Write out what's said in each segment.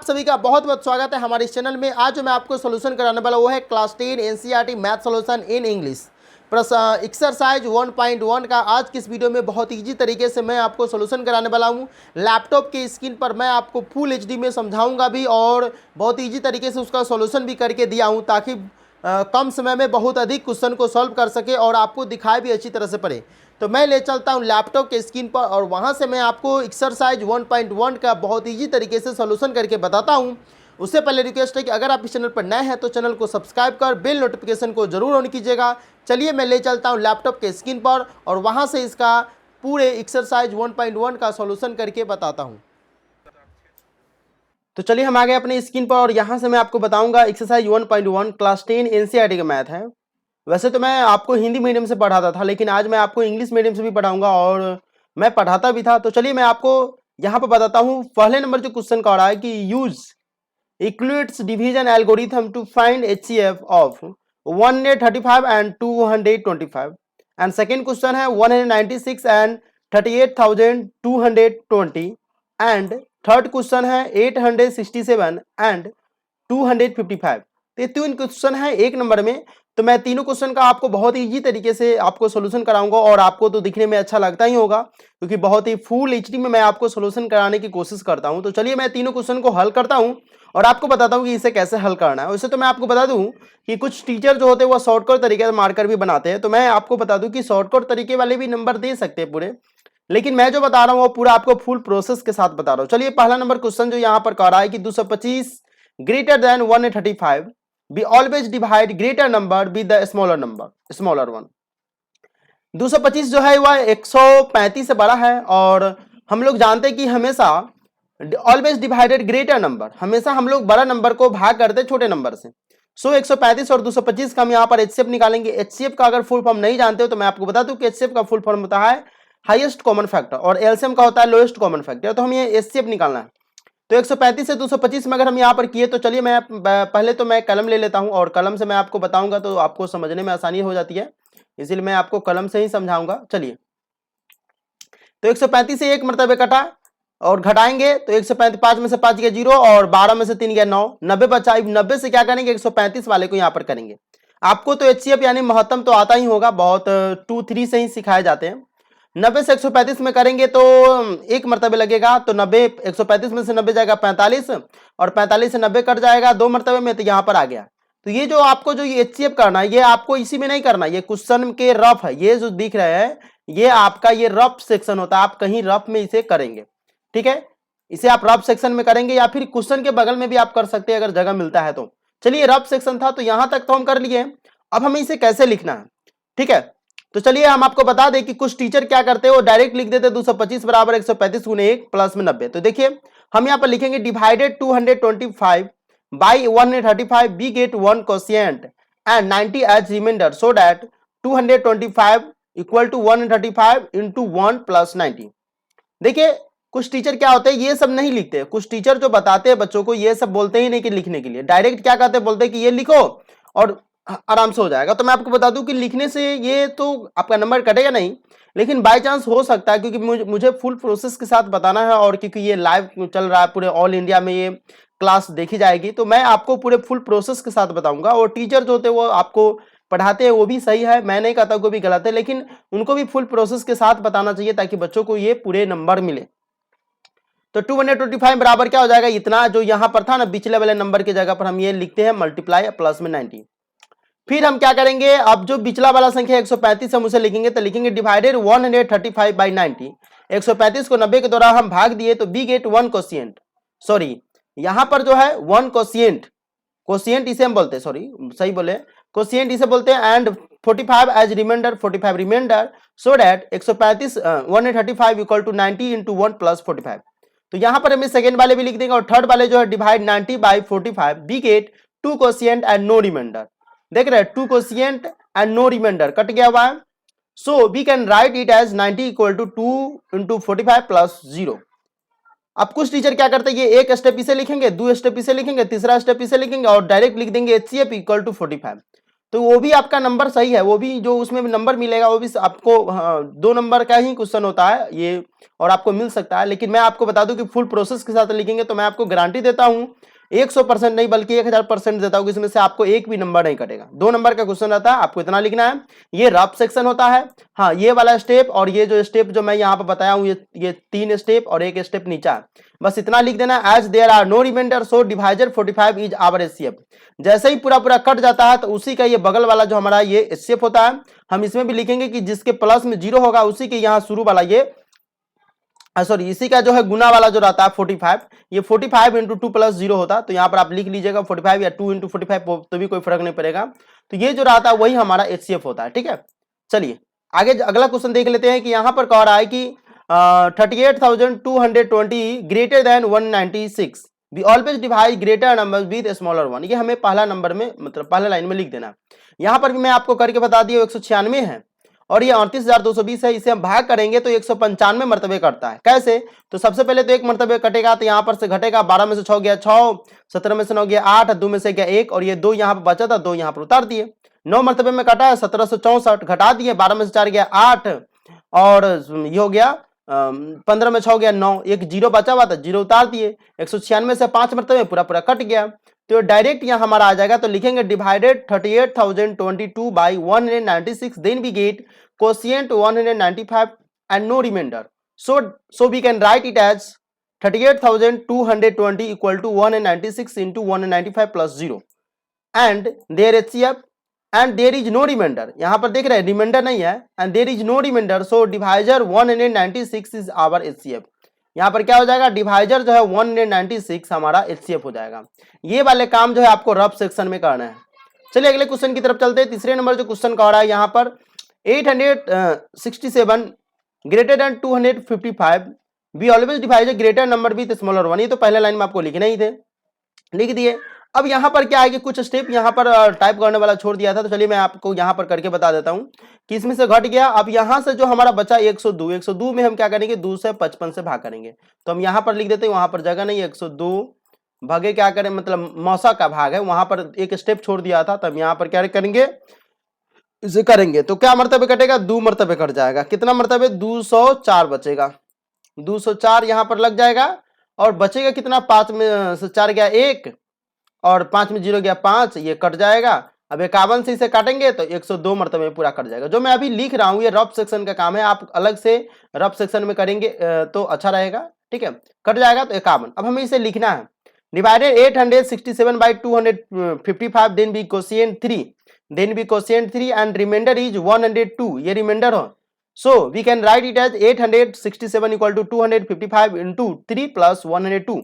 सभी का बहुत बहुत स्वागत है हमारे इस चैनल में। आज जो मैं आपको सोल्यूशन कराने वाला वो है class 10 NCERT math solution in English exercise 1.1 का। आज की इस वीडियो में बहुत ईजी तरीके से मैं आपको सोल्यूशन कराने वाला हूँ। लैपटॉप की स्क्रीन पर मैं आपको फुल एचडी में समझाऊंगा भी और बहुत ईजी तरीके से उसका सोल्यूशन भी करके दिया हूँ, ताकि कम समय में बहुत अधिक क्वेश्चन को सॉल्व कर सके और आपको दिखाई भी अच्छी तरह से पड़े। तो मैं ले चलता हूं लैपटॉप के स्क्रीन पर और वहां से मैं आपको एक्सरसाइज 1.1 का बहुत इजी तरीके से सॉल्यूशन करके बताता हूं। उससे पहले रिक्वेस्ट है कि अगर आप इस चैनल पर नए हैं तो चैनल को सब्सक्राइब कर बेल नोटिफिकेशन को जरूर ऑन कीजिएगा। चलिए मैं ले चलता हूं लैपटॉप के स्क्रीन पर और वहां से इसका पूरे एक्सरसाइज 1.1 का सॉल्यूशन करके बताता हूँ। तो चलिए हम आ गए अपने स्क्रीन पर और यहाँ से मैं आपको बताऊंगा एक्सरसाइज 1.1 क्लास 10 एनसीईआरटी का मैथ है। वैसे तो मैं आपको हिंदी मीडियम से पढ़ाता था, लेकिन आज मैं आपको इंग्लिश मीडियम से भी पढ़ाऊंगा और मैं पढ़ाता भी था। तो चलिए मैं आपको यहाँ पर बताता हूँ। पहले नंबर जो क्वेश्चन का रहा है कि use Euclid's division algorithm to find HCF of 135 and 225 and second question है 196 एंड 38,220 एंड थर्ड क्वेश्चन है 867 एंड 255। तो ये तीन क्वेश्चन है एक नंबर में। तो मैं तीनों क्वेश्चन का आपको बहुत इजी तरीके से आपको सोल्यूशन कराऊंगा और आपको तो दिखने में अच्छा लगता ही होगा, क्योंकि बहुत ही फुल एचडी में मैं आपको सोल्यूशन कराने की कोशिश करता हूं। तो चलिए मैं तीनों क्वेश्चन को हल करता हूं और आपको बताता हूं कि इसे कैसे हल करना है। वैसे तो मैं आपको बता दूं कि कुछ टीचर जो होते हैं वो शॉर्टकट तरीके से मार्कर भी बनाते हैं, तो मैं आपको बता दूं कि शॉर्टकट तरीके वाले भी नंबर दे सकते हैं पूरे, लेकिन मैं जो बता रहा हूं वो पूरा आपको फुल प्रोसेस के साथ बता रहा हूं। चलिए पहला नंबर क्वेश्चन जो यहाँ पर कह रहा है कि 225 greater than 135 we always divide greater number with the smaller one। 225 जो है वह 135 से बड़ा है और हम लोग जानते हैं कि हमेशा ऑलवेज डिवाइडेड ग्रेटर नंबर, हमेशा हम लोग बड़ा नंबर को भाग करते हैं छोटे नंबर से। 135 और 225 का हम यहाँ पर एचसीएफ निकालेंगे। एचसीएफ का अगर फुल फॉर्म नहीं जानते हो तो मैं आपको बता दूं कि एचसीएफ का फुल फॉर्म होता है हाईएस्ट कॉमन फैक्टर और एलसीएम का होता है लोएस्ट कॉमन फैक्टर। तो हम ये एचसीएफ निकालना है। तो 135 से 225 में अगर हम यहाँ पर किए तो चलिए मैं पहले तो मैं कलम ले लेता हूँ और कलम से मैं आपको बताऊंगा तो आपको समझने में आसानी हो जाती है, इसीलिए मैं आपको कलम से ही समझाऊंगा। चलिए तो 135 से एक मरतबे कटा और घटाएंगे तो 135 में से 5 गया 0 और 12 में से 3 गया 9, 90 बचा। 90 से क्या करेंगे 135 वाले को यहाँ पर करेंगे। आपको तो एचसीएफ यानी महत्तम तो आता ही होगा, बहुत 2-3 से ही सिखाए जाते हैं। 90 से 135 में करेंगे तो एक मरतबे लगेगा, तो 90 135 में से 90 जाएगा 45 और 45 से 90 कट जाएगा 2 मरतबे में, तो यहाँ पर आ गया। तो ये जो आपको जो ये एचसीएफ करना है ये आपको इसी में नहीं करना, ये क्वेश्चन के रफ है। ये जो दिख रहे हैं ये आपका ये रफ सेक्शन होता है, आप कहीं रफ में इसे करेंगे, ठीक है। इसे आप रफ सेक्शन में करेंगे या फिर क्वेश्चन के बगल में भी आप कर सकते हैं अगर जगह मिलता है तो। चलिए रफ सेक्शन था तो यहां तक तो हम कर लिए। अब हमें इसे कैसे लिखना है, ठीक है। तो चलिए हम आपको बता दें कि कुछ टीचर क्या करते हैं वो डायरेक्ट लिख देते 225 बराबर 135 गुने 1 प्लस में 90। तो देखिए हम यहाँ पर लिखेंगे divided 225 by 135 we get 1 quotient and 90 as remainder so that 225 equal to 135 into 1 plus 90। देखिए कुछ टीचर क्या होते हैं ये सब नहीं लिखते। कुछ टीचर जो बताते हैं बच्चों को ये सब बोलते ही नहीं कि लिखने के लिए, डायरेक्ट क्या कहते हैं बोलते हैं कि ये लिखो और आराम से हो जाएगा। तो मैं आपको बता दूं कि लिखने से ये तो आपका नंबर कटेगा नहीं, लेकिन बाय चांस हो सकता है, क्योंकि मुझे फुल प्रोसेस के साथ बताना है और क्योंकि ये लाइव चल रहा है पूरे ऑल इंडिया में ये क्लास देखी जाएगी, तो मैं आपको पूरे फुल प्रोसेस के साथ बताऊंगा। और टीचर जो होते हैं वो आपको पढ़ाते हैं वो भी सही है, मैं नहीं कहता कोई भी गलत है, लेकिन उनको भी फुल प्रोसेस के साथ बताना चाहिए ताकि बच्चों को ये पूरे नंबर मिले। तो 225 बराबर क्या हो जाएगा, इतना जो यहाँ पर था ना पिछले वाले नंबर की जगह पर हम ये लिखते हैं मल्टीप्लाई प्लस में 90। फिर हम क्या करेंगे, अब जो पिछला वाला संख्या 135 हम उसे लिखेंगे तो लिखेंगे डिवाइडेड 135 बाई 90। 135 को 90 के द्वारा हम भाग दिए तो बी गेट 1 कोशिएंट, सॉरी यहां पर जो है 1 कोशिएंट, कोशिएंट इसे हम बोलते हैं, सॉरी सही बोले कोशिएंट इसे बोलते हैं, and 45 as remainder, 45 remainder so that 135 equal to 90 into 1 plus 45। तो यहां पर हमें सेकेंड वाले भी लिख देंगे और थर्ड वाले जो है divide 90 by 45 we get 2 quotient and no remainder. देख रहे हैं 2 quotient and no remainder cut गया हुआ है, so we can write it as 90 equal to 2 into 45 plus 0। अब कुछ टीचर क्या करते हैं ये एक स्टेप इसे लिखेंगे, 2 स्टेप इसे लिखेंगे, तीसरा स्टेप इसे लिखेंगे और डायरेक्ट लिख देंगे एचसीएफ इक्वल टू 45। तो वो भी आपका नंबर सही है, वो भी जो उसमें नंबर मिलेगा वो भी आपको 2 नंबर का ही क्वेश्चन होता है ये, और आपको मिल सकता है। लेकिन मैं आपको बता दूं कि फुल प्रोसेस के साथ लिखेंगे तो मैं आपको गारंटी देता हूं 100% नहीं बल्कि 1000% देता हूं कि इसमें से आपको एक भी नंबर नहीं कटेगा। 2 नंबर का क्वेश्चन रहता है, आपको इतना लिखना है। ये रफ सेक्शन होता है। हाँ, ये वाला स्टेप और ये जो स्टेप जो मैं यहाँ पर बताया हूँ, ये 3 स्टेप और एक स्टेप नीचा, बस इतना लिख देना। As there are no remainder so divisor 45 is our HCF. जैसे ही पूरा पूरा कट जाता है तो उसी का ये बगल वाला जो हमारा ये एचसीएफ होता है, हम इसमें भी लिखेंगे कि जिसके प्लस में 0 होगा उसी के यहाँ शुरू वाला ये सॉरी इसी का जो है गुना वाला जो रहता है 45, ये 45 इंटू 2 प्लस 0 होता है। तो यहाँ पर आप लिख लीजिएगा 45 या 2 इंटू 45 तो भी कोई फर्क नहीं पड़ेगा। तो ये जो रहता है वही हमारा एचसीएफ होता है। ठीक है, चलिए आगे अगला क्वेश्चन देख लेते हैं कि यहाँ पर कह रहा है कि 38,220 greater than 196 we always divide greater number with smaller one. ये हमें पहला नंबर में मतलब पहला लाइन में लिख देना। यहाँ पर भी मैं आपको करके बता दिया 196 है और ये 38,220 है, इसे हम भाग करेंगे तो 195 मरतबे कटता है। कैसे? तो सबसे पहले तो एक मरतबे कटेगा तो यहाँ पर से घटेगा, 12 में से 6 गया 6, 17 में से 9 गया 8, 2 में से गया 1 और ये 2 यहाँ पर बचा था, 2 यहाँ पर उतार दिए। 9 मरतबे में कटा है 1764, घटा दिए, 12 में से 4 गया 8 और ये हो गया 15 में 6 गया 9, एक 0 बचा हुआ था, 0 उतार दिए। 196 से 5 मरतबे पूरा पूरा कट गया तो डायरेक्ट यहाँ हमारा आ जाएगा। तो लिखेंगे divided 38,022 by 196, then we get quotient 195 and no remainder, so we can write it as 38,220 equal to 196 into 195 plus 0 and their HCF and there is no remainder। यहाँ पर देख रहे हैं रिमाइंडर नहीं है and there is no remainder, so divisor 196 is our HCF। यहाँ पर क्या हो जाएगा, डिवाइजर जो है 196 हमारा HCF हो जाएगा। ये वाले काम जो है आपको रफ सेक्शन में करना है। चलिए अगले क्वेश्चन की तरफ चलते हैं। तीसरे नंबर जो क्वेश्चन का हो रहा है यहाँ पर 867 greater than 255 we always divide a greater number with smaller one. ये तो पहले लाइन में आपको लिखना ही थे, लिख दिए। अब यहाँ पर क्या है कि कुछ स्टेप यहाँ पर टाइप करने वाला छोड़ दिया था, तो चलिए मैं आपको यहाँ पर करके बता देता हूँ कि इसमें से घट गया। अब यहाँ से जो हमारा बचा 102 में हम क्या करेंगे, 2 से 55 से भाग करेंगे। तो हम यहाँ पर लिख देते हैं, वहां पर जगह नहीं, 102 भागे क्या करें मतलब मौसा का भाग है, वहां पर एक स्टेप छोड़ दिया था। तो हम यहाँ पर क्या करेंगे, इसे करेंगे तो क्या मरतबे कटेगा, 2 मरतबे कट जाएगा। कितना मरतबे, 204 बचेगा, 204 यहाँ पर लग जाएगा और बचेगा कितना, 5 में से 4 गया 1 और 5 में 0 गया 5, ये कट जाएगा। अब 51 से इसे काटेंगे तो 102 मरतबे में पूरा कट जाएगा। जो मैं अभी लिख रहा हूँ ये रफ सेक्शन का काम है, आप अलग से रफ सेक्शन में करेंगे तो अच्छा रहेगा। ठीक है, कट जाएगा तो 51। अब हमें इसे लिखना है, divided 867 by 255 then we quotient 3, then we quotient 3 and remainder is 102, ये remainder हो। So we can write it as 867 equal to 255 into 3 plus 102।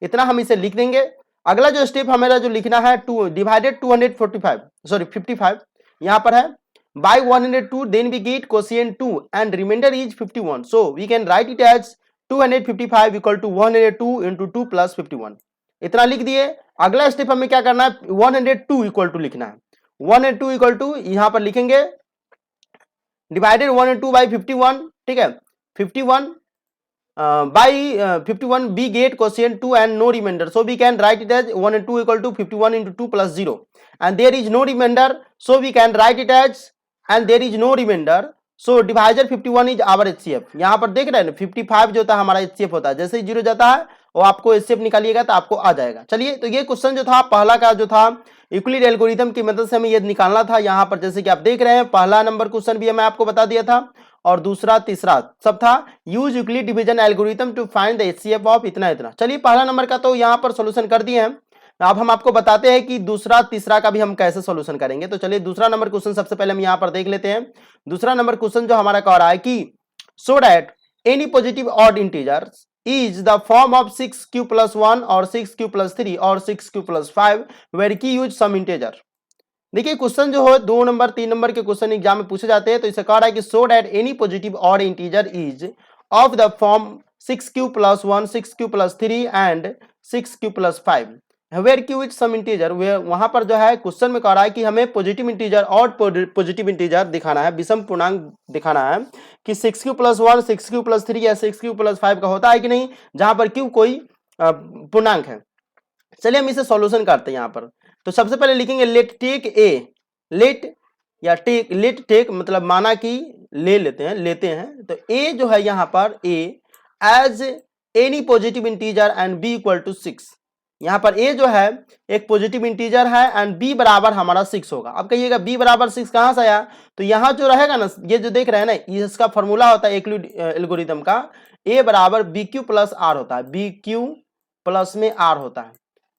इतना हम इसे लिख देंगे। अगला जो स्टेप हमारा जो लिखना है, 2 डिवाइडेड 245 सॉरी 55 यहाँ पर है by 102, then we get quotient 2 and remainder is 51, so we can write it as 255 equal to 102 into 2 plus 51। इतना लिख दिए। अगला स्टेप हमें क्या करना है, 102 इक्वल टू लिखना है। 102 इक्वल टू यहां पर लिखेंगे डिवाइडेड 102 बाई 51। ठीक है, 51 by 51 we get question 2 and no remainder, so we can write it as 102 equal to 51 into 2 plus 0 and there is no remainder, so we can write it as and there is no remainder, so divisor 51 is our HCF. यहाँ पर देख रहे हैं 55 जो था हमारा HCF होता है, जैसे ही 0 जाता है वो आपको एचसीएफ निकालिएगा तो आपको आ जाएगा। चलिए तो ये क्वेश्चन जो था पहला का जो था यूक्लिड एल्गोरिथम की मदद से हमें ये निकालना था। यहाँ पर जैसे कि आप देख रहे हैं पहला नंबर क्वेश्चन भी मैं आपको बता दिया था और दूसरा तीसरा सब था use Euclid division algorithm to find the HCF of इतना इतना। चलिए पहला नंबर का तो यहाँ पर सोल्यूशन कर दिए हैं। अब हम आपको बताते हैं कि दूसरा तीसरा का भी हम कैसे सोल्यूशन करेंगे। तो चलिए दूसरा नंबर क्वेश्चन सबसे पहले हम यहाँ पर देख लेते हैं। दूसरा नंबर क्वेश्चन जो हमारा कह रहा है कि so that any positive odd integer is the form of 6q plus 1 or 6q plus 3 or 6q plus 5 where q use some integer। देखिए क्वेश्चन जो हो 2 नंबर 3 नंबर के क्वेश्चन एग्जाम में पूछे जाते हैं। तो इसे कह रहा है कि so that any positive odd integer is of the form 6q plus 1 6q plus 3 and 6q plus 5 where q is some integer. वहां पर जो है क्वेश्चन में कह रहा है कि हमें पॉजिटिव इंटीजर और पॉजिटिव इंटीजर दिखाना है, विषम पूर्णांक दिखाना है कि 6q plus 1 6q plus 3 या 6q plus 5 का होता है कि नहीं, जहां पर q कोई पूर्णांक है। चलिए हम इसे सॉल्यूशन करते हैं यहाँ पर। तो सबसे पहले लिखेंगे लेट टेक ए, लेट या टेक, लेट टेक मतलब माना कि लेते हैं तो ए जो है यहाँ पर A as any positive integer and B equal to 6। यहाँ पर ए जो है एक पॉजिटिव इंटीजर है एंड बी बराबर हमारा 6 होगा। अब कहिएगा बी बराबर 6 कहां से आया, तो यहाँ जो रहेगा ना, ये जो देख रहे हैं ना, इसका फॉर्मूला होता है यूक्लिड एल्गोरिथम का, ए बराबर बी क्यू प्लस आर होता है, बी क्यू प्लस में आर होता है।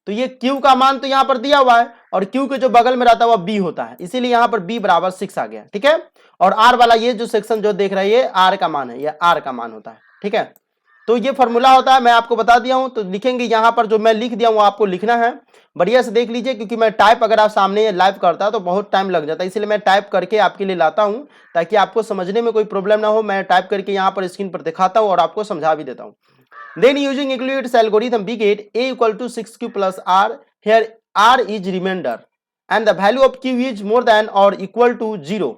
तो ये q का मान तो यहाँ पर दिया हुआ है और q के जो बगल में रहता है वह b होता है, इसीलिए यहाँ पर b बराबर 6 आ गया। ठीक है, और r वाला ये जो सेक्शन जो देख रहे हैं ये r का मान है, ये r का मान होता है। ठीक है, तो ये फॉर्मूला होता है, मैं आपको बता दिया हूं। तो लिखेंगे यहाँ पर जो मैं लिख दिया हूं आपको लिखना है, बढ़िया से देख लीजिए, क्योंकि मैं टाइप अगर आप सामने लाइव करता तो बहुत टाइम लग जाता है, इसलिए मैं टाइप करके आपके लिए लाता हूं ताकि आपको समझने में कोई प्रॉब्लम ना हो। मैं टाइप करके यहाँ पर स्क्रीन पर दिखाता हूँ और आपको समझा भी देता हूँ। Then using Euclid's algorithm we get a equal to 6q plus r. Here r is remainder and the value of q is more than or equal to 0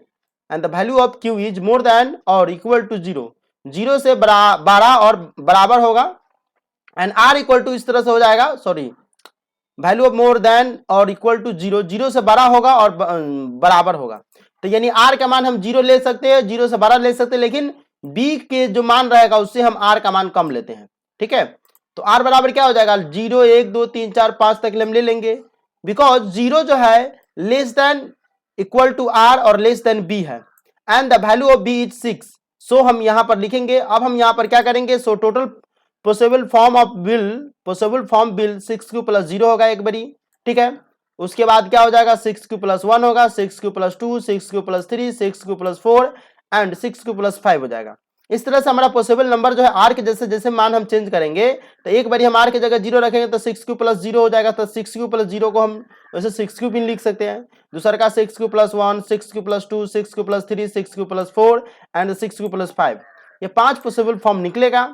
and the value of q is more than or equal to 0, 0 से 12 और बराबर होगा and r equal to इस तरह से हो जाएगा, sorry, value of more than और इक्वल टू 0, 0 से बड़ा होगा और बराबर होगा। तो यानी r का मान हम 0 ले सकते हैं, 0 से बड़ा ले सकते हैं, लेकिन b के जो मान रहेगा उससे हम r का मान कम लेते हैं। ठीक है, तो r बराबर क्या हो जाएगा, 0 1 2 3 4 5 तक हम ले लेंगे, बिकॉज 0 जो है less than equal to r और लेस देन b है and the value of b is 6। So हम यहां पर लिखेंगे, अब हम यहां पर क्या करेंगे, so total possible form of bill 6q plus 0 होगा एक बारी। ठीक है, उसके बाद क्या हो जाएगा, 6q प्लस 1 होगा, 6q plus 2, 6q plus 3, 6q plus 4 and 6q plus 5 हो जाएगा। इस तरह से हमारा पॉसिबल नंबर जो है आर के जैसे जैसे मान हम चेंज करेंगे, तो एक बार हम आर की जगह 0 रखेंगे तो 6q प्लस 0 हो जाएगा, तो 6q प्लस 0 को हम वैसे 6q भी लिख सकते हैं। दूसरा का 6q plus 1, 6q plus 2, 6q plus 3, 6q plus 4 and 6q plus 5, ये 5 पॉसिबल फॉर्म निकलेगा।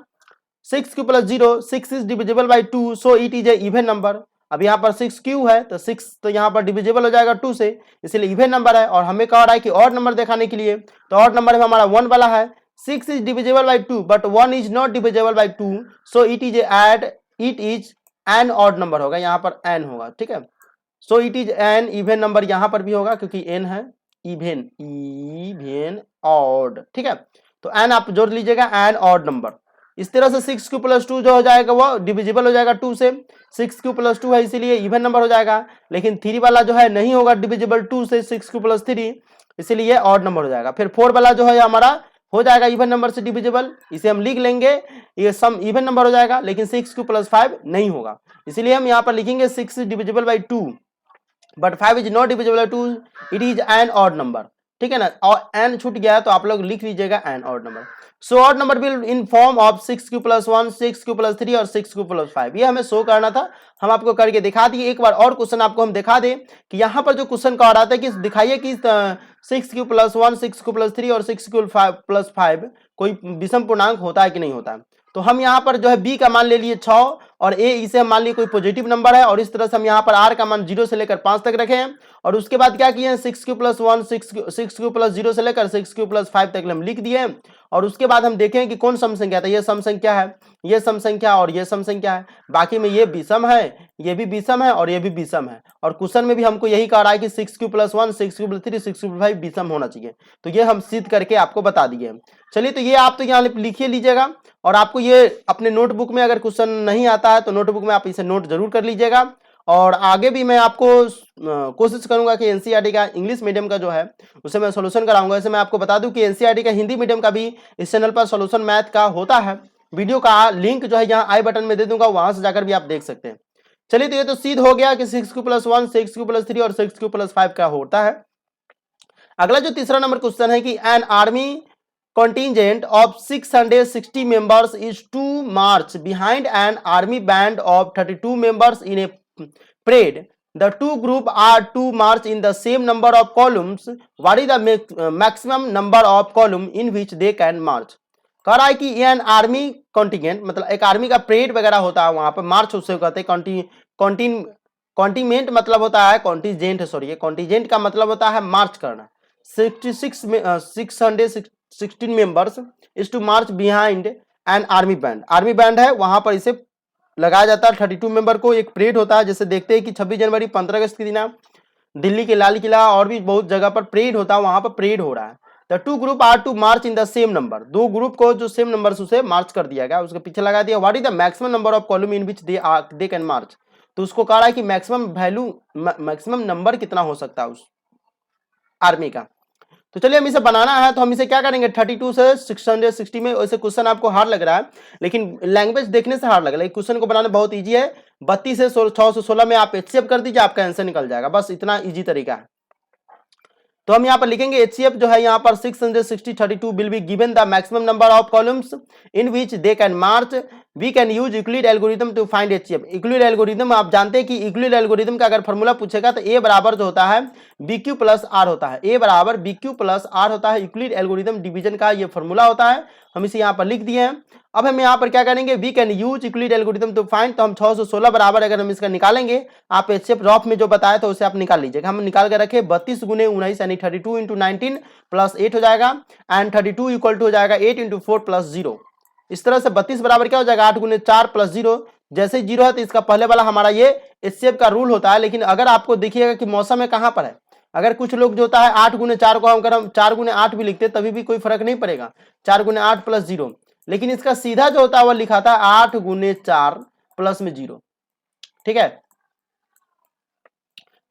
6q plus 0, 6 is divisible by 2, so it is a even number. अब यहाँ पर 6q है तो 6 तो यहाँ पर डिविजिबल हो जाएगा 2 से, इसलिए इवन नंबर है। और हमें कह रहा है कि ऑड नंबर दिखाने के लिए, तो ऑड नंबर में हमारा 1 वाला है। 6 is divisible by 2 but 1 is not divisible by 2, so it is an odd number होगा, यहाँ पर n होगा। ठीक है, so it is an even number, यहाँ पर भी होगा क्योंकि n है, even odd। ठीक है, तो n आप जोड़ लीजिएगा, an odd number। इस तरह से 6q प्लस 2 जो हो जाएगा वो डिविजिबल हो जाएगा 2 से, 6q प्लस 2 है इसीलिए इवन नंबर हो जाएगा, लेकिन 3 वाला जो है नहीं होगा डिविजिबल 2 से, 6q प्लस 3, इसीलिए ऑड नंबर हो जाएगा। फिर 4 वाला जो है हमारा हो जाएगा इवन नंबर से डिविजिबल, इसे हम लिख लेंगे, ये सम इवन नंबर हो जाएगा, लेकिन 6q प्लस 5 नहीं होगा, इसलिए हम यहाँ पर लिखेंगे 6 is divisible by 2 but 5 is not divisible by 2, it is an odd number. ठीक है ना, और एन छूट गया है तो आप लोग लिख लीजिएगा an odd number. So odd number will in form of 6q plus 1, 6q plus 3 और 6q प्लस 5, ये हमें शो करना था, हम आपको करके दिखा दिए। एक बार और क्वेश्चन आपको हम दिखा दें कि यहाँ पर जो क्वेश्चन कह रहा था कि दिखाइए कि 6q प्लस 1, 6q प्लस 3 और 6q प्लस 5 कोई विषम पूर्णांक होता है कि नहीं होता है। तो हम यहाँ पर जो है b का मान ले लिए 6 और a इसे हम मान लिए कोई पॉजिटिव नंबर है, और इस तरह से हम यहाँ पर r का मान 0 से लेकर 5 तक रखे हैं। और उसके बाद क्या किए, 6q प्लस 1, 6q प्लस 0 से लेकर 6q प्लस 5 तक हम लिख दिए। और उसके बाद हम देखें कि कौन सम संख्या था, ये सम संख्या है, ये सम संख्या और ये सम संख्या है, बाकी में ये विषम है, ये भी विषम है और ये भी विषम है। और क्वेश्चन में भी हमको यही कह रहा है कि 6q plus 1, 6q plus 3, 6q plus 5 विषम होना चाहिए, तो ये हम सिद्ध करके आपको बता दिए। चलिए, तो ये आप तो यहाँ लिखिए लीजिएगा, और आपको ये अपने नोटबुक में अगर क्वेश्चन नहीं आता है तो नोटबुक में आप इसे नोट जरूर कर लीजिएगा। और आगे भी मैं आपको कोशिश करूंगा कि एनसीईआरटी का इंग्लिश मीडियम का जो है उसे मैं सॉल्यूशन कराऊंगा। ऐसे मैं आपको बता दूं कि एनसीईआरटी का हिंदी मीडियम का भी इस चैनल पर सॉल्यूशन मैथ का होता है, वीडियो का लिंक जो है यहाँ आई बटन में दे दूंगा, वहां से जाकर भी आप देख सकते हैं। चलिए, तो ये तो सिद्ध हो गया कि 6q प्लस 1, 6q प्लस 3 और 6q प्लस 5 का होता है। अगला जो तीसरा नंबर क्वेश्चन है कि an army contingent of 660 members is to march behind an army band of 32 members in a parade. The two groups are to march in the same number of columns. What is the maximum number of columns in which they can march? कह रहा है कि an army contingent मतलब एक army का parade वगैरह होता है, वहां पर मार्च उसे कहते हैं। कॉन्टिजेंट मतलब होता है कॉन्टिजेंट, सॉरी, कॉन्टिजेंट का मतलब होता है मार्च करना। 616 members is to march behind an army band, army band है वहां पर इसे लगाया जाता है 32 मेंबर को। एक परेड होता है, जैसे देखते हैं कि 26 जनवरी 15 अगस्त के दिन दिल्ली के लाल किला और भी बहुत जगह पर परेड होता है, वहां पर परेड हो रहा है। The two group are to march in the same number, दो ग्रुप को जो सेम नंबर से उसे मार्च कर दिया गया, उसके पीछे लगा दिया। What is the maximum number of column in which they can march, तो उसको कहा है कि मैक्सिमम वैल्यू मैक्सिमम नंबर कितना हो सकता है उस आर्मी का। तो चलिए हम इसे बनाना है, तो हम इसे क्या करेंगे 32 से 660 में। वैसे क्वेश्चन आपको हार्ड लग रहा है, लेकिन लैंग्वेज देखने से हार्ड लग रहा है, क्वेश्चन को बनाना बहुत इजी है। 32 से 616 में आप HCF कर दीजिए, आपका आंसर निकल जाएगा, बस इतना इजी तरीका है। तो हम यहाँ पर लिखेंगे HCF जो है यहाँ पर 660 32 will be given the maximum number of columns in which they can march, we can use Euclid algorithm to find HCF। Euclid algorithm आप जानते हैं कि यूक्लिड एल्गोरिथम का अगर फॉर्मूला पूछेगा तो A बराबर जो होता है BQ प्लस R होता है, A बराबर BQ प्लस R होता है। यूक्लिड एल्गोरिथम डिवीजन का ये फॉर्मूला होता है, हम इसे यहाँ पर लिख दिए हैं। अब हम यहाँ पर क्या करेंगे, we can use Euclid algorithm to find, तो हम 616 बराबर अगर हम इसका निकालेंगे, आप HCF रफ में जो बताया तो उसे आप निकाल लीजिएगा। हम निकाल के रखे 32 गुने 19 यानी 32 इंटू 19 प्लस 8 हो जाएगा, एंड 32 इक्वल टू हो जाएगा 8 इंटू 4 प्लस 0। इस तरह से 32 बराबर क्या हो जाएगा 8 गुने 4 प्लस 0। जैसे 0 है तो इसका पहले वाला हमारा ये HCF का रूल होता है। लेकिन अगर आपको देखिएगा कि मौसम में कहां पर है, अगर कुछ लोग जो होता है 8 गुने 4 को हम 4 गुने 8 भी लिखते तभी भी कोई फर्क नहीं पड़ेगा, 4 गुने 8 प्लस 0। लेकिन इसका सीधा जो होता है वह लिखा था 8 गुने 4 प्लस में 0, ठीक है।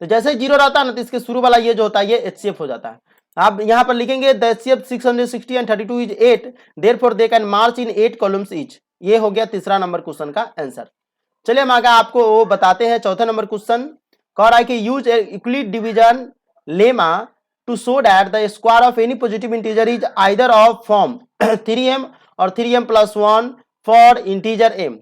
तो जैसे 0 रहता है ना, तो इसके शुरू वाला ये जो होता है ये HCF हो जाता है। आप यहां पर लिखेंगे the HCF 660 and 32 is 8, therefore they can March in 8 columns each. ये हो गया तीसरा नंबर क्वेश्चन का आंसर। चलिए हम आगे आपको वो बताते हैं। चौथा नंबर क्वेश्चन कह रहा है कि use Euclid division lemma to show that the square of any positive integer is either of form 3m और 3m plus 1 for integer m।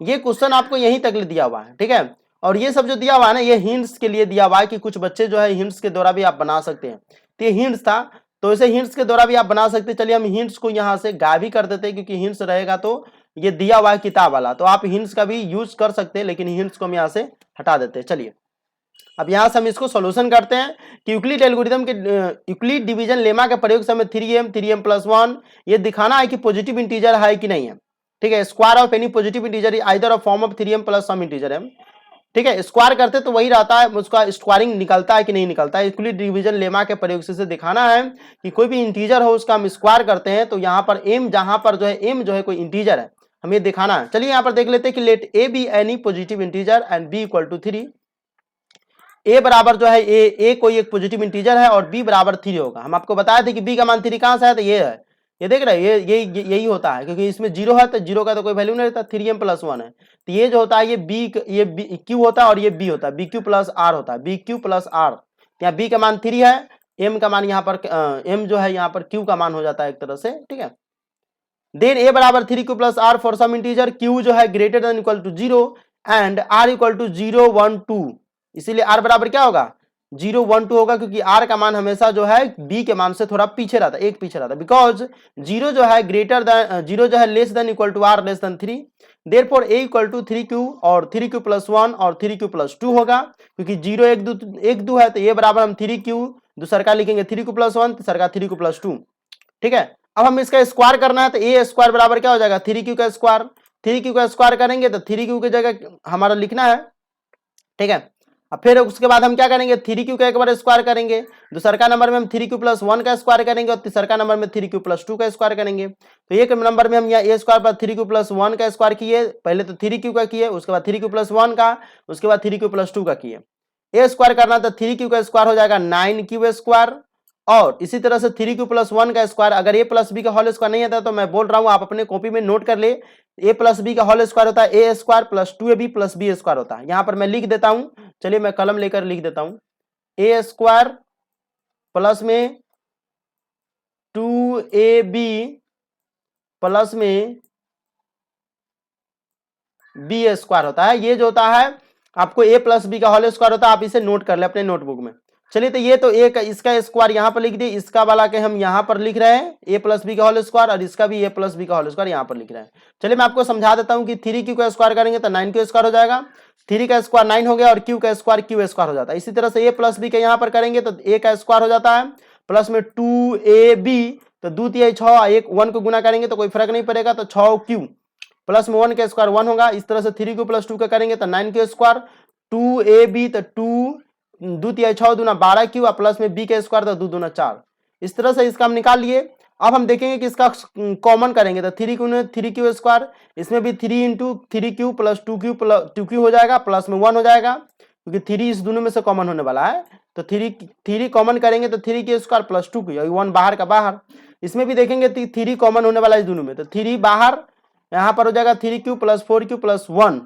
ये क्वेश्चन आपको यहीं तक दिया हुआ है, ठीक है। और ये सब जो दिया हुआ है ना, ये हिंट्स के लिए दिया हुआ है कि कुछ बच्चे जो है हिंट्स के द्वारा भी आप बना सकते हैं। तो ये हिंट्स था, तो इसे हिंट्स के द्वारा भी आप बना सकते हैं। चलिए हम हिंट्स को यहाँ से गायब भी कर देते हैं, क्योंकि हिंट्स रहेगा तो ये दिया हुआ है किताब वाला, तो आप हिंट्स का भी यूज कर सकते हैं, लेकिन हिंट्स को हम यहाँ से हटा देते हैं। चलिए अब यहाँ से हम इसको सॉल्यूशन करते हैं कि यूक्लिड एल्गोरिथम के यूक्लिड डिवीजन लेमा के प्रयोग से हमें 3m प्लस 1 ये दिखाना है कि पॉजिटिव इंटीजर है कि नहीं है, ठीक है। Square of any positive integer either of form of 3m plus some integer m, ठीक है। स्क्वायर करते तो वही रहता है, उसका स्क्वायरिंग निकलता है कि नहीं निकलता है। यूक्लिड डिवीजन लेमा के प्रयोग से दिखाना है कि कोई भी इंटीजर हो उसका हम स्क्वायर करते हैं, तो यहाँ पर m जहां पर जो है m जो है कोई इंटीजर है, हमें दिखाना है। चलिए यहाँ पर देख लेते हैं कि let a be any positive integer and b equal to 3। a बराबर जो है a कोई एक पॉजिटिव इंटीजर है और b बराबर 3 होगा। हम आपको बताए थे कि b का मान 3 कहां से है, तो ये है, ये देख रहे हैं, ये यही होता है, क्योंकि इसमें 0 है तो 0 का तो कोई वैल्यू नहीं रहता, 3m प्लस 1 है, तो ये जो होता है ये q होता है और ये b होता है, bq प्लस r होता है, bq प्लस r। यहाँ b का मान 3 है, m का मान यहाँ पर m जो है यहाँ पर q का मान हो जाता है एक तरह से, ठीक है। देन a बराबर 3q plus r for some integer, q जो है greater than equal to 0 and r equal to 0 1 2, इसीलिए r बराबर क्या होगा 0 1 2 होगा, क्योंकि r का मान हमेशा जो है b के मान से थोड़ा पीछे रहता है, एक पीछे रहता है, बिकॉज 0 जो है ग्रेटर देन 0 जो है less than equal to r less than 3। Therefore a equal to 3q और 3q प्लस 1 और 3q प्लस 2 होगा, क्योंकि 0 1 2 है, तो ये बराबर हम 3q दूसरा का लिखेंगे 3q प्लस 1 तीसरा का 3q प्लस 2, ठीक है। अब हम इसका स्क्वायर करना है, तो a स्क्वायर बराबर क्या हो जाएगा 3q का स्क्वायर, 3q का स्क्वायर करेंगे तो 3q की जगह हमारा लिखना है, ठीक है। अब फिर उसके बाद हम क्या करेंगे 3q का एक बार स्क्वायर करेंगे, दूसरा नंबर में हम 3q प्लस 1 का स्क्वायर करेंगे और तीसरा नंबर में 3q प्लस 2 का स्क्वायर करेंगे। तो एक नंबर में हम यहाँ a स्क्वायर पर 3q प्लस 1 का स्क्वायर किए, पहले तो 3q का किए, उसके बाद 3q प्लस 1 का, उसके बाद 3q प्लस 2 का किए। a स्क्वायर करना तो 3q का स्क्वायर हो जाएगा 9q स्क्वायर, और इसी तरह से 3q प्लस 1 का स्क्वायर, अगर a प्लस b का होल स्क्वायर नहीं आता तो मैं बोल रहा हूं आप अपने कॉपी में नोट कर ले, a प्लस b का होल स्क्वायर होता है a square plus 2ab plus b square होता है। यहां पर मैं लिख देता हूं, चलिए मैं कलम लेकर लिख देता हूं, a स्क्वायर प्लस में 2ab प्लस में b स्क्वायर होता है। ये जो होता है आपको a प्लस b का होल स्क्वायर होता है, आप इसे नोट कर ले अपने नोटबुक में। चलिए तो ये तो एक इसका स्क्वायर यहाँ पर लिख दिए, इसका वाला के हम यहाँ पर लिख रहे हैं a प्लस बी का होल स्क्वायर, और इसका भी a प्लस बी का होल स्क्वायर यहाँ पर लिख रहे हैं। चलिए मैं आपको समझा देता हूँ कि 3q का स्क्वायर करेंगे तो 9q स्क्वायर हो जाएगा, 3 का स्क्वायर 9 हो गया और q का स्क्वायर q स्क्वायर हो जाता है। इसी तरह से a प्लस बी का यहाँ पर करेंगे तो a का स्क्वायर हो जाता है प्लस में 2ab, तो 2 3 6, एक 1 को गुना करेंगे तो कोई फर्क नहीं पड़ेगा, तो 6q प्लस में 1 का स्क्वायर 1 होगा। इस तरह से 3q प्लस 2 का करेंगे तो 9q स्क्वायर, 2ab तो 2 तिहाई 6 दूना 12 क्यू और प्लस में बी का स्क्वायर तो 2 दूना 4। इस तरह से इसका हम निकाल लिए। अब हम देखेंगे कि इसका कॉमन करेंगे तो 3 क्यू स्क्वायर, इसमें भी 3 इंटू 3 क्यू प्लस 2 क्यू हो जाएगा, प्लस में 1 हो जाएगा क्योंकि 3 इस दोनों में से कॉमन होने वाला है। तो 3 कॉमन करेंगे तो 3 क्यू स्क्वायर प्लस 2 क्यू, 1 बाहर का बाहर। इसमें भी देखेंगे 3 कॉमन होने वाला है इस दोनों में, तो 3 बाहर, यहाँ पर हो जाएगा 3 क्यू प्लस 4 क्यू प्लस 1।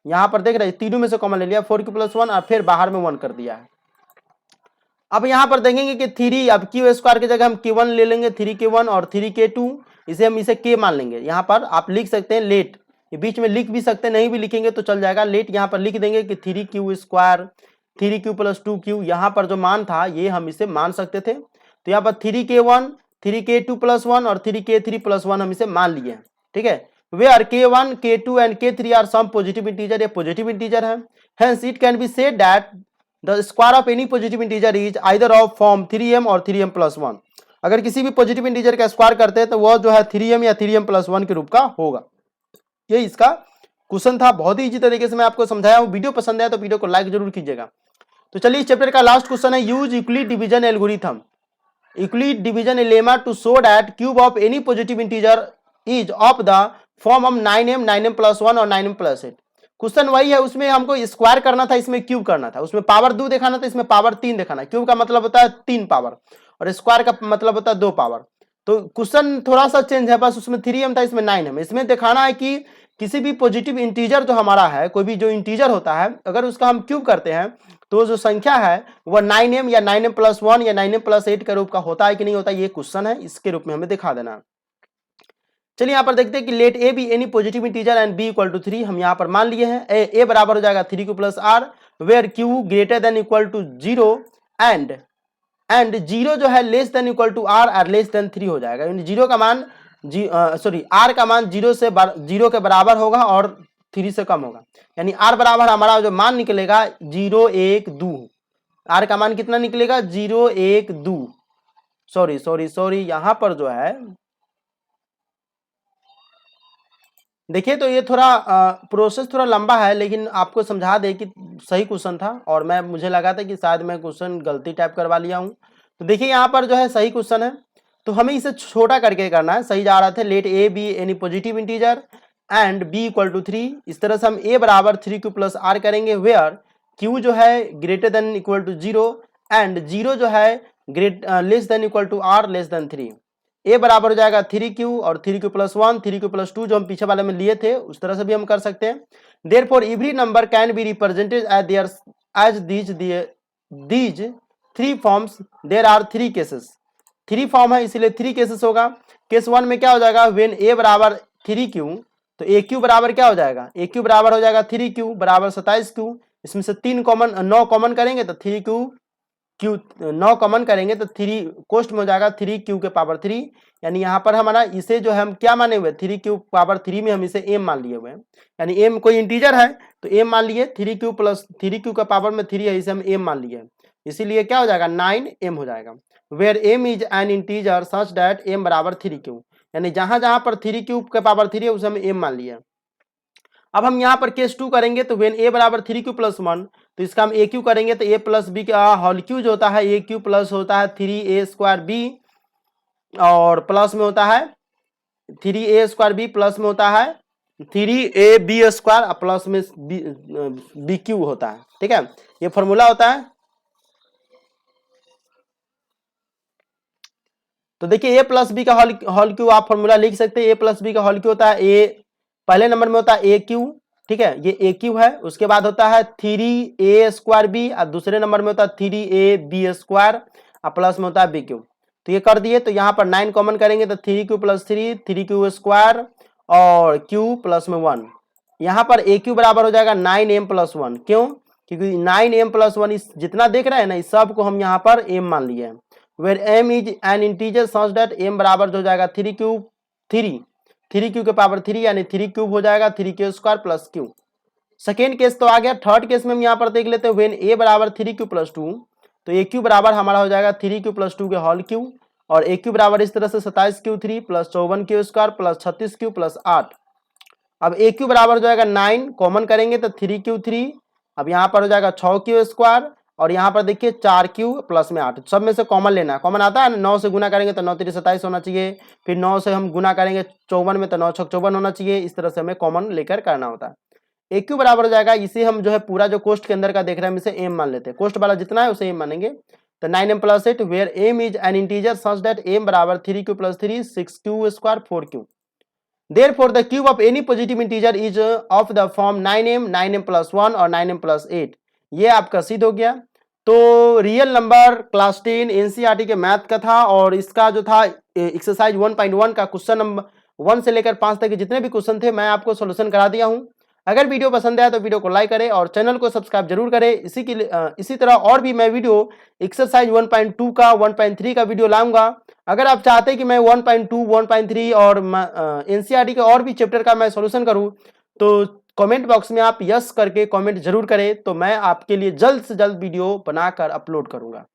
यहाँ पर देख रहे हैं तीनों में से कॉमन ले लिया, 4 क्यू प्लस 1 और फिर बाहर में 1 कर दिया है। अब यहाँ पर देखेंगे कि 3 अब क्यू स्क्वायर की जगह हम k1 ले लेंगे, 3k1 और 3k2, इसे हम इसे k मान लेंगे। यहाँ पर आप लिख सकते हैं लेट, ये बीच में लिख भी सकते हैं, नहीं भी लिखेंगे तो चल जाएगा। लेट यहाँ पर लिख देंगे कि 3q square 3q plus 2q, यहाँ पर जो मान था ये हम इसे मान सकते थे। तो यहाँ पर 3k1 3k2 प्लस 1 और 3k3 प्लस 1 हम इसे मान लिए, ठीक है। Where k1 k2 and k3 are some positive integer, ये पॉजिटिव इंटीजर है। Hence it can be said that the square of any positive integer is either of form 3m और 3m plus 1। अगर किसी भी पॉजिटिव इंटीजर का square करते हैं तो वह जो है 3m या 3m प्लस 1 के रूप का होगा। ये इसका क्वेश्चन था, बहुत ही इजी तरीके से मैं आपको समझाया हूँ। वीडियो पसंद आया तो वीडियो को लाइक जरूर कीजिएगा। तो चलिए इस चैप्टर का लास्ट क्वेश्चन है, use Euclid division algorithm, Euclid division lemma to show that cube of any positive integer is of the form of 9m 9m plus 1 और 9m प्लस 8। क्वेश्चन वही है, उसमें हमको स्क्वायर करना था, इसमें क्यूब करना था, उसमें पावर 2 दिखाना था, इसमें पावर 3 दिखाना। क्यूब का मतलब होता है 3 पावर और स्क्वायर का मतलब होता है 2 पावर। तो क्वेश्चन थोड़ा सा चेंज है, बस उसमें 3m था, इसमें 9m। इसमें दिखाना है कि किसी भी पॉजिटिव इंटीजर जो हमारा है, कोई भी जो इंटीजर होता है, अगर उसका हम क्यूब करते हैं तो जो संख्या है वह 9m या 9m प्लस 1 या 9m प्लस 8 के रूप का होता है कि नहीं होता, ये क्वेश्चन है, इसके रूप में हमें दिखा देना। चलिए यहाँ पर देखते हैं कि let a be any positive integer and B equal to 3 हम यहाँ पर मान लिए हैं। ए बराबर हो जाएगा 3q plus r, where q greater than equal to 0 and 0 जो है less than equal to r और लेस देन 3 हो जाएगा। यानी 0 का मान आर का मान 0 के बराबर होगा और 3 से कम होगा। यानी आर बराबर हमारा जो मान निकलेगा 0 1 2, आर का मान कितना निकलेगा 0 1 2। सॉरी यहाँ पर जो है देखिए, तो ये थोड़ा प्रोसेस थोड़ा लंबा है, लेकिन आपको समझा दे कि सही क्वेश्चन था और मुझे लगा था कि शायद मैं क्वेश्चन गलती टाइप करवा लिया हूँ। तो देखिए यहाँ पर जो है सही क्वेश्चन है, तो हमें इसे छोटा करके करना है। सही जा रहा था, let a be any positive integer and B equal to 3। इस तरह से हम ए बराबर 3q प्लस आर करेंगे, वेयर क्यू जो है greater than equal to 0 and 0 जो है less than equal to r less than 3। A बराबर हो जाएगा 3q और 3q प्लस 1 3q प्लस 2 जो हम पीछे वाले में लिए थे, उस तरह से भी हम कर सकते हैं। Therefore every number can be represented as these 3 forms, there are 3 cases. 3 form है इसलिए 3 केसेस होगा। केस 1 में क्या हो जाएगा, व्हेन ए बराबर 3q तो aq बराबर क्या हो जाएगा, aq बराबर हो जाएगा 3q बराबर 27q। इसमें से 9 कॉमन करेंगे तो 3q 9 कॉमन करेंगे तो 3 कोष्ट में हो जाएगा 3q के पावर 3। यानी यहाँ पर हमारा इसे जो हम क्या माने हुए 3q पावर 3 में हम इसे m मान लिए हुए हैं। यानी m कोई इंटीजर है तो m मान लिए, 3q प्लस 3q का पावर में 3 है, इसे हम m मान लिए, इसीलिए क्या हो जाएगा 9m हो जाएगा। Where m is an integer such that m बराबर 3q, यानी जहां जहां पर 3q के पावर 3 है उसे हम m मान लिए। अब हम यहाँ पर केस 2 करेंगे तो वेन ए बराबर 3q प्लस 1 तो इसका हम aq करेंगे तो a प्लस बी का होल क्यू जो होता है aq प्लस होता है 3a स्क्वायर बी और प्लस में होता है 3a स्क्वायर बी प्लस में होता है 3ab स्क्वायर प्लस में बी क्यू होता है। ठीक है, ये फॉर्मूला होता है। तो देखिए ए प्लस बी का होल क्यू आप फॉर्मूला लिख सकते हैं। ए प्लस बी का होल क्यू होता है ए, पहले नंबर में होता है ए क्यू, ठीक है, ये ए क्यू है। उसके बाद होता है 3a स्क्वायर बी और दूसरे नंबर में होता है 3ab स्क्वायर और प्लस में होता है बी क्यू। तो ये कर दिए, तो यहाँ पर 9 कॉमन करेंगे तो 3q प्लस 3 3q स्क्वायर और q प्लस में 1। यहाँ पर a q बराबर हो जाएगा 9m प्लस 1। क्यों, क्योंकि 9m प्लस 1 इस जितना देख रहे हैं ना इस सब को हम यहाँ पर m मान लिए हैं। Where m is an integer such that m बराबर हो जाएगा 3q के पावर 3 यानी 3 क्यूब हो जाएगा 3q square plus q। Second case तो आ गया। थर्ड केस में हम यहाँ पर देख लेते हैं वेन a बराबर 3q प्लस 2 तो aq बराबर हमारा हो जाएगा 3q प्लस 2 के होल क्यू और aq बराबर इस तरह से 27q3 plus 54q square plus 36q plus 8। अब aq बराबर हो जाएगा 9 कॉमन करेंगे तो 3q3, अब यहाँ पर हो जाएगा 6q स्क्वायर और यहाँ पर देखिए 4Q प्लस में 8, सब में से कॉमन लेना है। कॉमन आता है ना, 9 से गुना करेंगे तो 9 3 27 होना चाहिए, फिर 9 से हम गुना करेंगे 54 में तो 9 6 54 होना चाहिए। इस तरह से हमें कॉमन लेकर करना होता है। AQ बराबर हो जाएगा, इसे हम जो है पूरा जो कोष्ट के अंदर का देख रहे हैं हम इसे m मान लेते हैं, कोष्ट वाला जितना है उसे m मानेंगे। तो 9m + 8 where m is an integer such that m बराबर 3Q + 3 6Q² 4Q। Therefore the cube of any positive integer is of the form 9m 9m + 1 और 9m + 8। ये आपका सिद्ध हो गया। तो रियल नंबर क्लास 10 एनसीईआरटी के मैथ का था, और इसका जो था एक्सरसाइज 1.1 का क्वेश्चन नंबर 1 से लेकर 5 तक के जितने भी क्वेश्चन थे मैं आपको सॉल्यूशन करा दिया हूं। अगर वीडियो पसंद आया तो वीडियो को लाइक करें और चैनल को सब्सक्राइब जरूर करें। इसी तरह और भी मैं वीडियो एक्सरसाइज 1.2 का 1.3 का वीडियो लाऊंगा। अगर आप चाहते हैं कि मैं 1.2 1.3 और एनसीईआरटी के और भी चैप्टर का मैं सॉल्यूशन करूं तो कमेंट बॉक्स में आप यस करके कमेंट जरूर करें, तो मैं आपके लिए जल्द से जल्द वीडियो बनाकर अपलोड करूंगा।